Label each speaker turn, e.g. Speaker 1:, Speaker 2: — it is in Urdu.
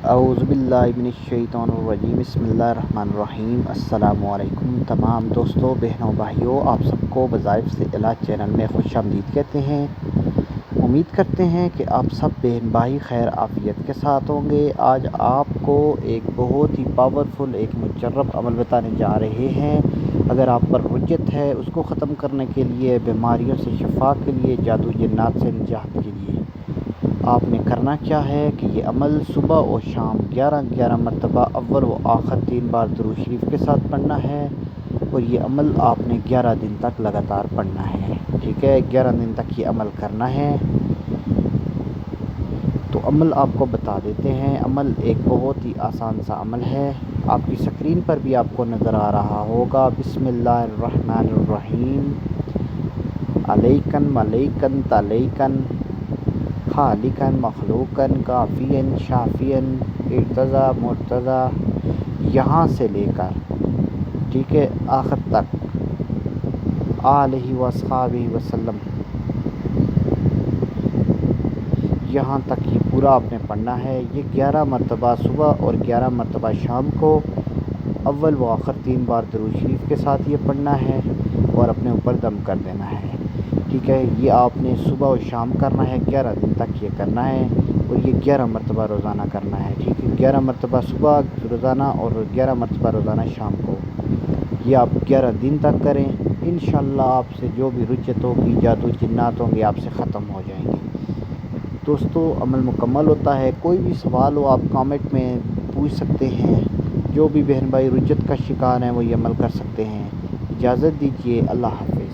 Speaker 1: اعوذ باللہ من الشیطان الرجیم، بسم اللہ الرحمن الرحیم۔ السلام علیکم تمام دوستوں، بہنوں، بھائیوں، آپ سب کو وظائف سے علاج چینل میں خوش آمدید کہتے ہیں۔ امید کرتے ہیں کہ آپ سب بہن بھائی خیر عافیت کے ساتھ ہوں گے۔ آج آپ کو ایک بہت ہی پاورفل، ایک مجرب عمل بتانے جا رہے ہیں۔ اگر آپ پر رجعت ہے، اس کو ختم کرنے کے لیے، بیماریوں سے شفا کے لیے، جادو جنات سے نجات کے لیے آپ نے کرنا کیا ہے کہ یہ عمل صبح اور شام 11 مرتبہ اول و آخر 3 بار درود شریف کے ساتھ پڑھنا ہے، اور یہ عمل آپ نے 11 دن تک لگاتار پڑھنا ہے۔ ٹھیک ہے، 11 دن تک یہ عمل کرنا ہے۔ تو عمل آپ کو بتا دیتے ہیں۔ عمل ایک بہت ہی آسان سا عمل ہے، آپ کی سکرین پر بھی آپ کو نظر آ رہا ہوگا۔ بسم اللہ الرحمن الرحیم۔ علیکن ملیکن تلیکن خالقن مخلوقن کافین شافین ارتضی مرتضی، یہاں سے لے کر ٹھیک ہے آخر تک آلہ واصحابہ وسلم، یہاں تک یہ پورا آپ نے پڑھنا ہے۔ یہ 11 مرتبہ صبح اور 11 مرتبہ شام کو اول و آخر 3 بار درود شریف کے ساتھ یہ پڑھنا ہے، اور اپنے اوپر دم کر دینا ہے۔ ٹھیک ہے، یہ آپ نے صبح اور شام کرنا ہے، 11 دن تک یہ کرنا ہے، اور یہ 11 مرتبہ روزانہ کرنا ہے۔ ٹھیک ہے، 11 مرتبہ صبح روزانہ اور 11 مرتبہ روزانہ شام کو، یہ آپ 11 دن تک کریں۔ انشاءاللہ آپ سے جو بھی رجعت ہوگی، جادو جنات ہوں گے، آپ سے ختم ہو جائیں گے۔ دوستو، عمل مکمل ہوتا ہے۔ کوئی بھی سوال ہو آپ کامنٹ میں پوچھ سکتے ہیں۔ جو بھی بہن بھائی رجعت کا شکار ہیں وہ یہ عمل کر سکتے ہیں۔ اجازت دیجیے، اللہ حافظ۔